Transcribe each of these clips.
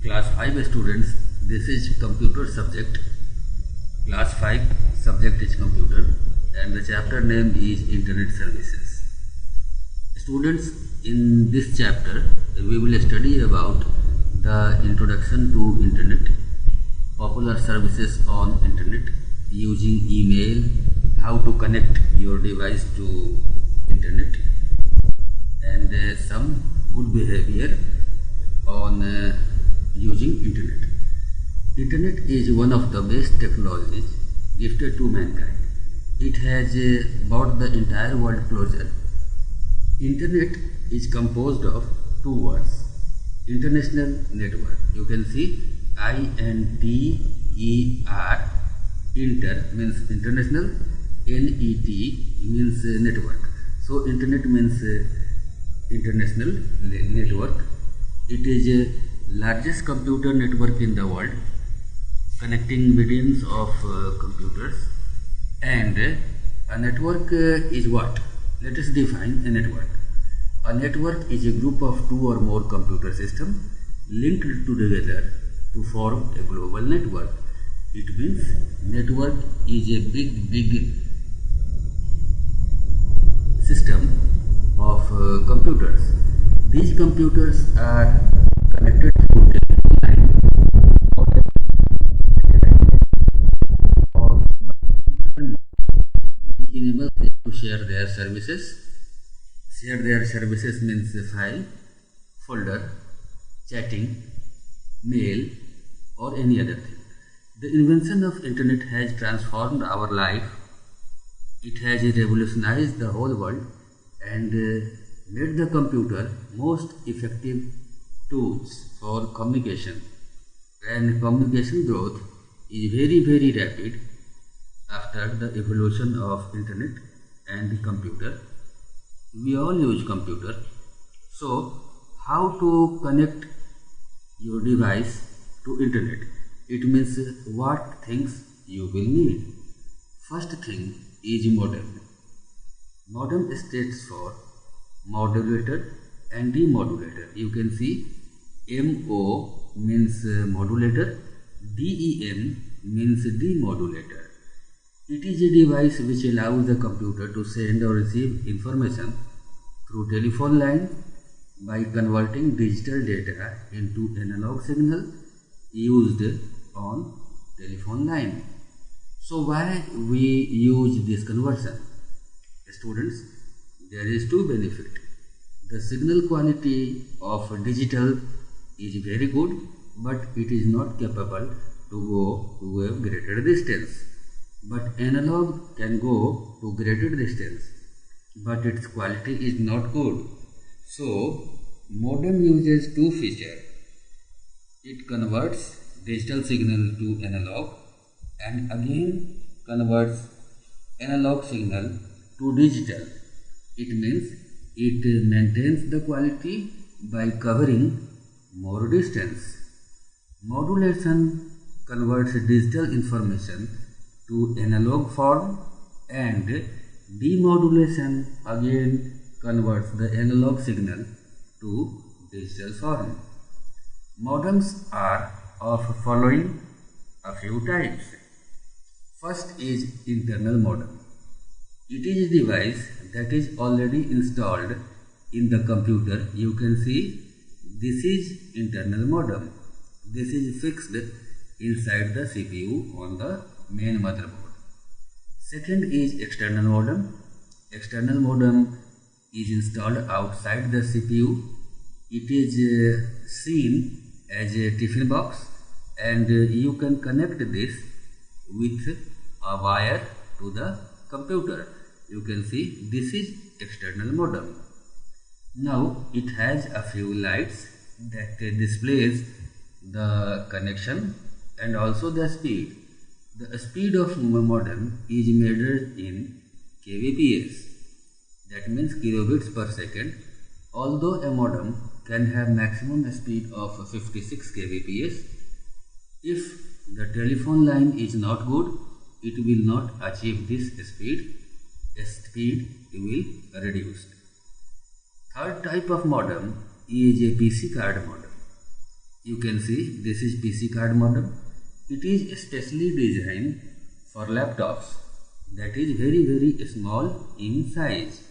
Class 5 students, this is computer subject. Class 5 subject is computer and the chapter name is Internet Services. Students, in this chapter we will study about the introduction to Internet, popular services on Internet, using email, how to connect your device to Internet, and some good behavior on using Internet. Internet is one of the best technologies gifted to mankind. It has brought the entire world closer. Internet is composed of two words: international network. You can see INTER. Inter means international, NET means network. So Internet means international network. It is largest computer network in the world, connecting billions of computers. And a network is what? Let us define a network. A network is a group of two or more computer systems linked together to form a global network. It means network is a big system of computers. These computers are connected through telephone line or which enables them to share their services. Share their services means file, folder, chatting, mail, or any other thing. The invention of Internet has transformed our life. It has revolutionized the whole world and made the computer most effective tools for communication. And communication growth is very rapid after the evolution of Internet and computer. We all use computer. So how to connect your device to Internet? It means what things you will need. First thing is modem. Modem stands for modulator and demodulator. You can see MO means modulator, DEM means demodulator. It is a device which allows the computer to send or receive information through telephone line by converting digital data into analog signal used on telephone line. So why we use this conversion? Students, there is two benefits. The signal quality of digital is very good, but it is not capable to go to a greater distance. But analog can go to greater distance, but its quality is not good. So modem uses two features. It converts digital signal to analog and again converts analog signal to digital. It means it maintains the quality by covering more distance. Modulation converts digital information to analog form and demodulation again converts the analog signal to digital form. Modems are of following a few types. First is internal modem. It is a device that is already installed in the computer. You can see this is internal modem. This is fixed inside the CPU on the main motherboard. Second is external modem. External modem is installed outside the CPU. It is seen as a tiffin box and you can connect this with a wire to the computer. You can see this is external modem. Now it has a few lights that displays the connection and also the speed. The speed of modem is measured in kbps, that means kilobits per second. Although a modem can have maximum speed of 56 kbps, if the telephone line is not good, it will not achieve this speed. Speed will reduce. Third type of modem is a PC card modem. You can see this is PC card modem. It is specially designed for laptops that is very small in size.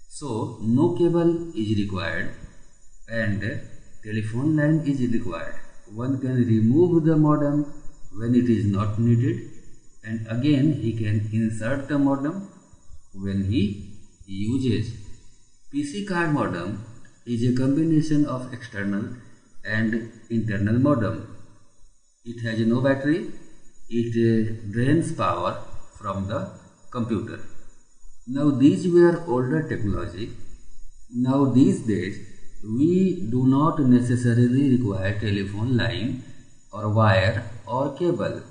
So no cable is required and telephone line is required. One can remove the modem when it is not needed, and again he can insert the modem when he uses. PC card modem is a combination of external and internal modem. It has no battery. It drains power from the computer. Now these were older technology. Now these days we do not necessarily require telephone line or wire or cable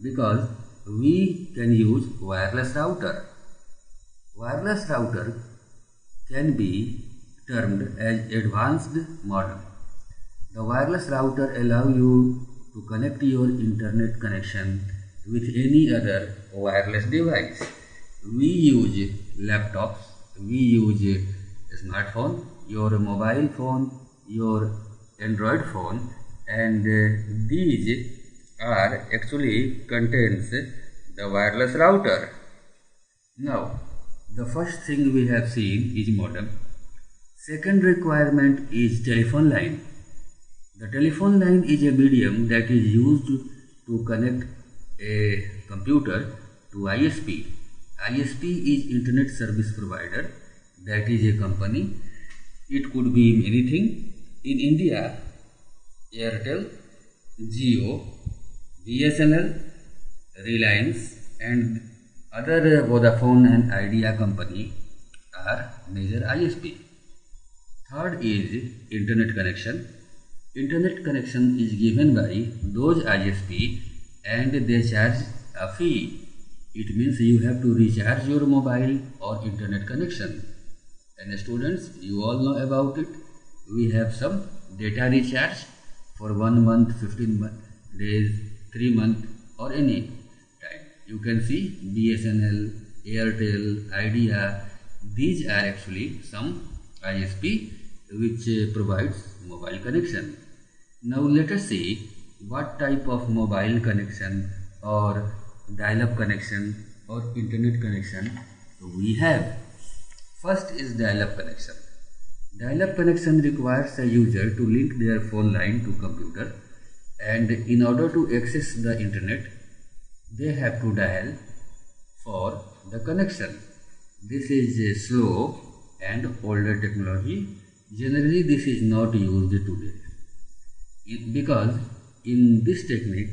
because we can use wireless router. Wireless router can be termed as advanced modem. The wireless router allows you to connect your internet connection with any other wireless device. We use laptops, we use smartphone, your mobile phone, your Android phone, and these are actually contains the wireless router. Now, the first thing we have seen is modem. Second requirement is telephone line. The telephone line is a medium that is used to connect a computer to ISP. ISP is Internet Service Provider. That is a company. It could be anything. In India, Airtel, Jio, BSNL, Reliance and other Vodafone and Idea company are major ISP. Third is internet connection. Internet connection is given by those ISP and they charge a fee. It means you have to recharge your mobile or internet connection. And students, you all know about it. We have some data recharge for 1 month, 15 days, 3 months or any time. You can see BSNL, Airtel, Idea. These are actually some ISP which provides mobile connection. Now let us see what type of mobile connection or dial-up connection or internet connection we have. First is dial-up connection. Dial-up connection requires a user to link their phone line to computer, and in order to access the internet they have to dial for the connection. This is a slow and older technology. Generally this is not used today because in this technique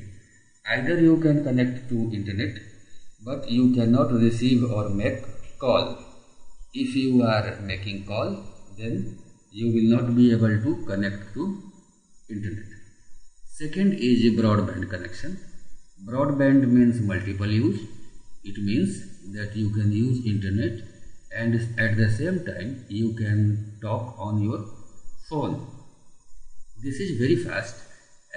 either you can connect to internet but you cannot receive or make call. If you are making call, then you will not be able to connect to internet. Second is broadband connection. Broadband means multiple use. It means that you can use internet and at the same time you can talk on your phone. This is very fast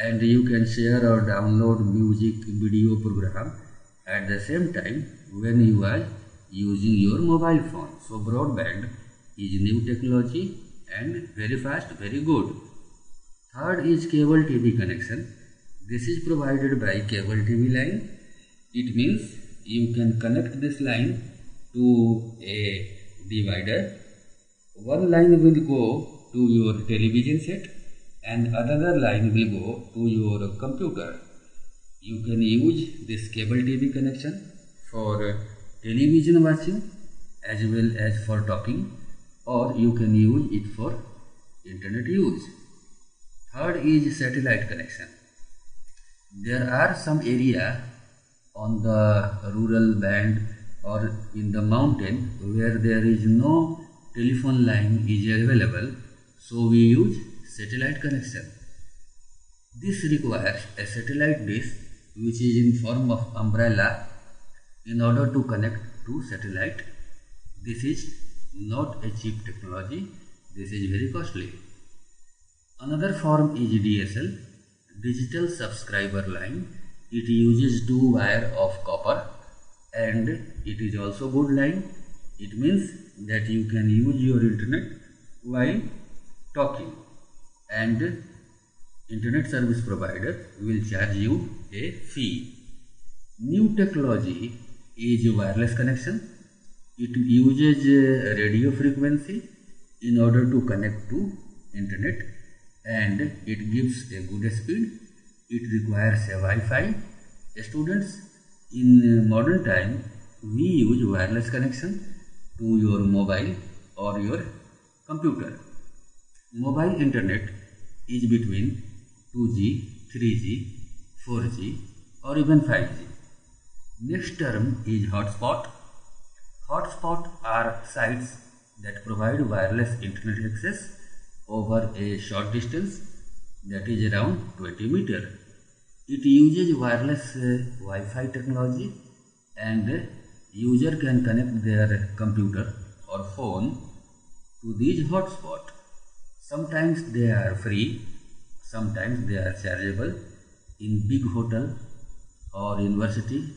and you can share or download music, video program at the same time when you are using your mobile phone. So broadband is new technology and very fast, very good. Third is cable TV connection. This is provided by cable TV line. It means you can connect this line to a divider. One line will go to your television set and another line will go to your computer. You can use this cable TV connection for television watching as well as for talking, or you can use it for internet use. Third is satellite connection. There are some area on the rural band or in the mountain where there is no telephone line is available, so we use satellite connection. This requires a satellite dish which is in form of umbrella in order to connect to satellite. This is not a cheap technology. This is very costly. Another form is DSL, digital subscriber line. It uses 2 wire of copper and it is also good line. It means that you can use your internet while talking, and internet service provider will charge you a fee. New technology is wireless connection. It uses radio frequency in order to connect to internet, and it gives a good speed. It requires a Wi-Fi. Students, in modern time, we use wireless connection to your mobile or your computer. Mobile internet is between 2G, 3G, 4G or even 5G. Next term is hotspot. Hotspot are sites that provide wireless internet access over a short distance, that is around 20 meters. It uses wireless Wi-Fi technology, and user can connect their computer or phone to these hotspots. Sometimes they are free, sometimes they are chargeable. In big hotel or university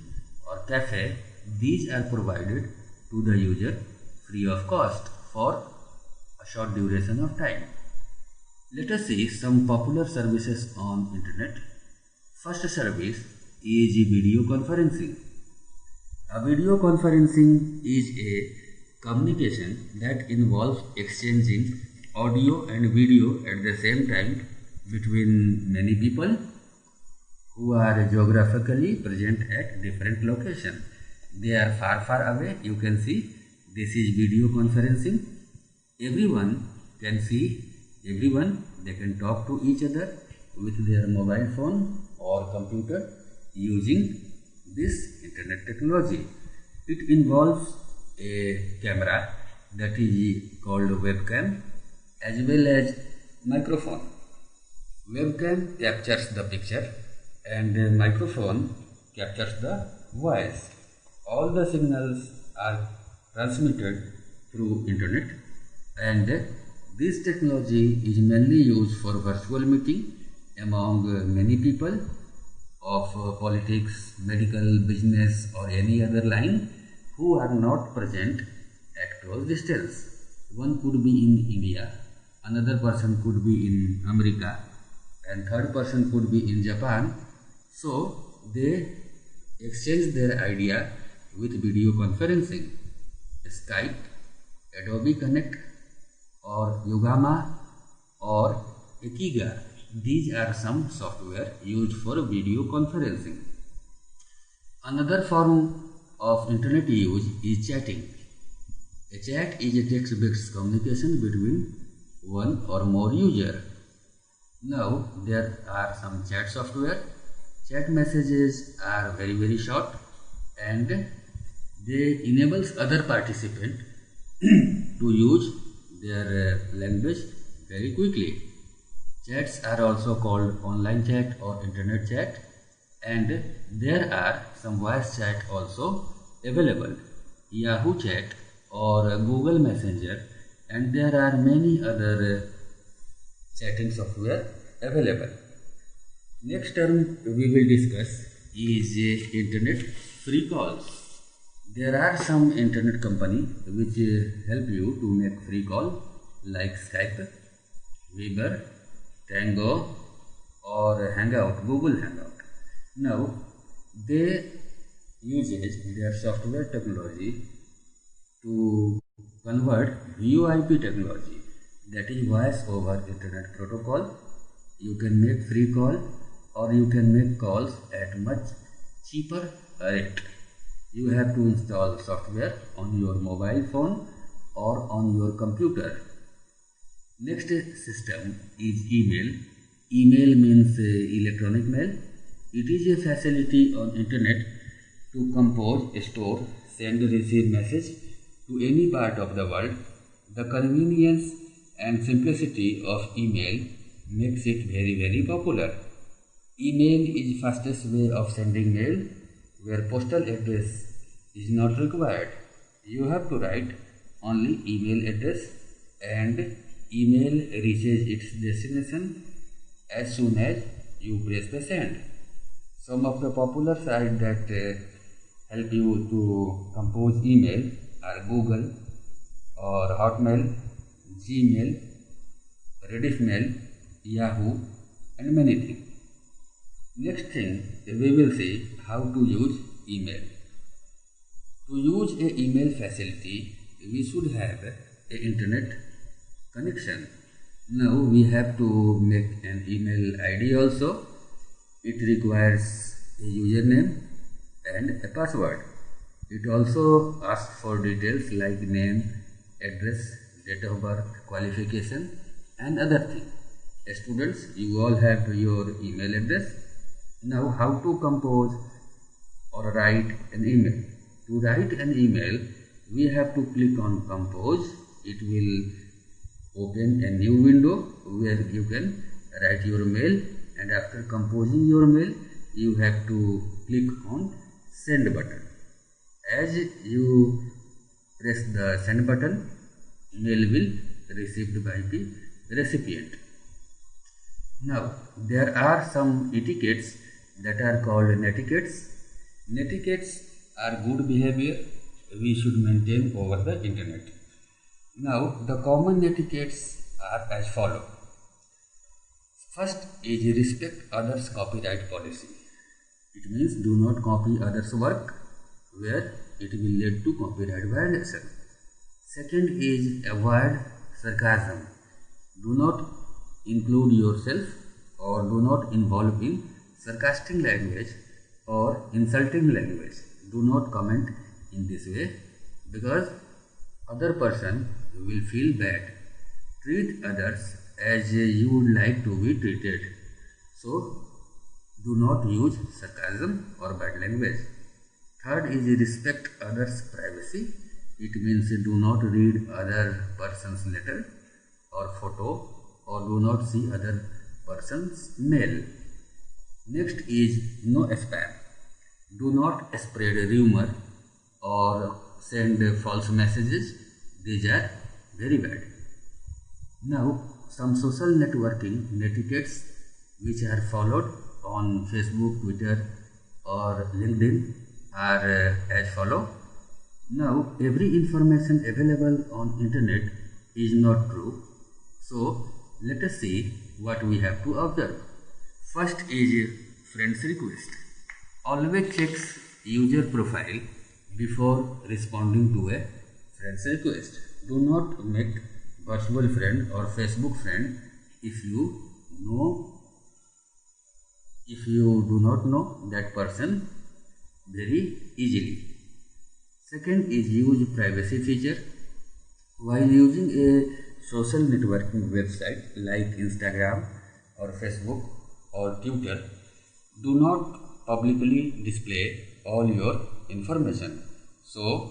or cafe, these are provided to the user free of cost for a short duration of time. Let us see some popular services on internet. First service is video conferencing. A video conferencing is a communication that involves exchanging audio and video at the same time between many people who are geographically present at different locations. They are far away. You can see this is video conferencing. Everyone can see everyone. They can talk to each other with their mobile phone or computer using this internet technology. It involves a camera, that is called webcam, as well as microphone. Webcam captures the picture and microphone captures the voice. All the signals are transmitted through internet, and this technology is mainly used for virtual meeting among many people of politics, medical, business or any other line who are not present at close distance. One could be in India, another person could be in America, and third person could be in Japan. So they exchange their idea with video conferencing. Skype, Adobe Connect or Yogama or Ekiga, these are some software used for video conferencing. Another form of internet use is chatting. A chat is a text-based communication between one or more users. Now there are some chat software. Chat messages are very short, and they enables other participant to use their language very quickly. Chats are also called online chat or internet chat, and there are some voice chat also available, Yahoo chat or Google Messenger, and there are many other chatting software available. Next term we will discuss is internet free calls. There are some internet company which help you to make free call, like Skype, Viber, Tango or Hangout, Google Hangout. Now they uses their software technology to convert VoIP technology, that is voice over internet protocol. You can make free call or you can make calls at much cheaper rate. You have to install software on your mobile phone or on your computer. Next system is email. Email means electronic mail. It is a facility on internet to compose, store, send, receive message to any part of the world. The convenience and simplicity of email makes it very popular. Email is fastest way of sending mail, where postal address is not required. You have to write only email address, and email reaches its destination as soon as you press the send. Some of the popular sites that help you to compose email are Google or Hotmail, Gmail, Rediffmail, Yahoo and many things. Next thing, we will see how to use email. To use a email facility, we should have a internet connection. Now we have to make an email ID also. It requires a username and a password. It also asks for details like name, address, date of birth, qualification and other things. Students, you all have your email address. Now how to compose or write an email? To write an email, we have to click on compose. It will open a new window where you can write your mail, and after composing your mail, you have to click on send button. As you press the send button, mail will received by the recipient. Now there are some etiquettes that are called netiquettes. Netiquettes are good behavior we should maintain over the internet. Now the common netiquettes are as follow. First is respect others' copyright policy. It means do not copy others' work where it will lead to copyright violation. Second is avoid sarcasm. Do not include yourself or do not involve in sarcastic language or insulting language. Do not comment in this way because other person will feel bad. Treat others as you would like to be treated. So do not use sarcasm or bad language. Third is respect others' privacy. It means do not read other person's letter or photo or do not see other person's mail. Next is no spam. Do not spread rumor or send false messages. These are very bad. Now some social networking netiquettes which are followed on Facebook, Twitter or LinkedIn are as follow. Now every information available on internet is not true. So let us see what we have to observe. First is friends request. Always checks user profile before responding to a friends request. Do not make virtual friend or Facebook friend if you do not know that person very easily. Second is use privacy feature. While using a social networking website like Instagram or Facebook or Twitter, do not publicly display all your information. So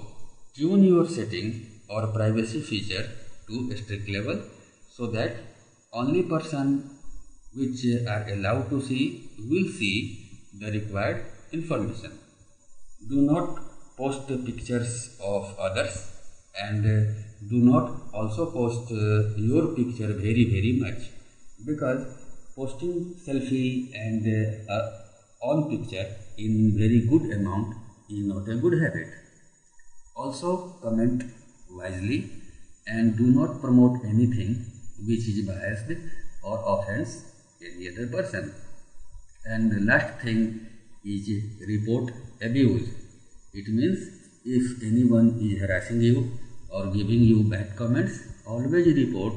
tune your setting or privacy feature to a strict level so that only person which are allowed to see will see the required information. Do not post pictures of others and do not also post your picture very much, because posting selfie and on picture in very good amount is not a good habit. Also comment wisely and do not promote anything which is biased or offends any other person. And the last thing is report abuse. It means if anyone is harassing you or giving you bad comments, always report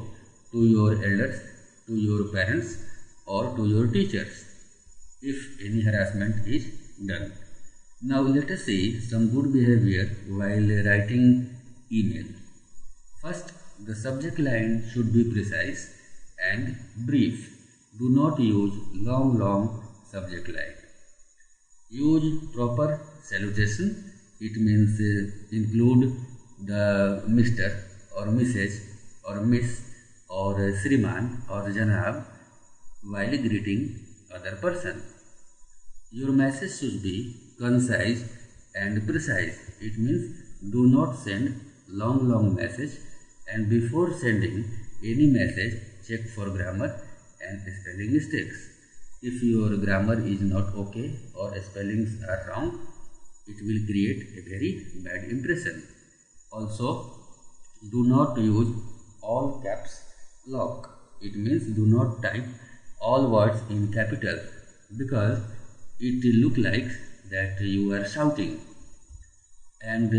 to your elders, to your parents or to your teachers if any harassment is done. Now let us see some good behavior while writing email. First, the subject line should be precise and brief. Do not use long subject line. Use proper salutation. It means include the Mr. or Mrs. or Miss or Sriman or Janab while greeting other person. Your message should be concise and precise. It means do not send long message, and before sending any message check for grammar and spelling mistakes. If your grammar is not okay or spellings are wrong, it will create a very bad impression. Also, do not use all caps lock. It means do not type all words in capital because it look like that you are shouting. And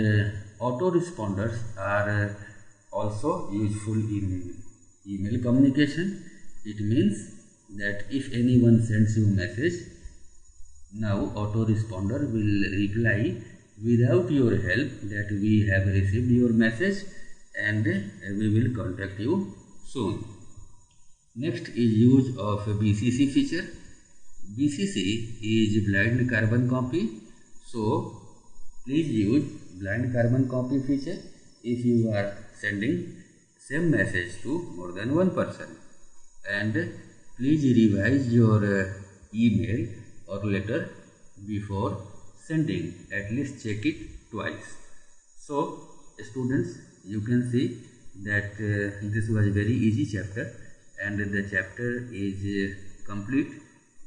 autoresponders are also useful in email communication. It means that if anyone sends you a message, now autoresponder will reply without your help that we have received your message and we will contact you soon. Next is use of BCC feature. BCC is blind carbon copy, so please use blind carbon copy feature if you are sending same message to more than one person. And please revise your email or letter before sending. At least check it twice. So students, you can see that this was very easy chapter and the chapter is complete.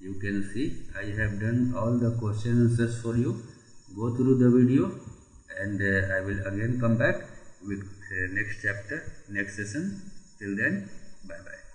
You can see I have done all the question answers for you. Go through the video and I will again come back with next chapter, next session. Till then, bye bye.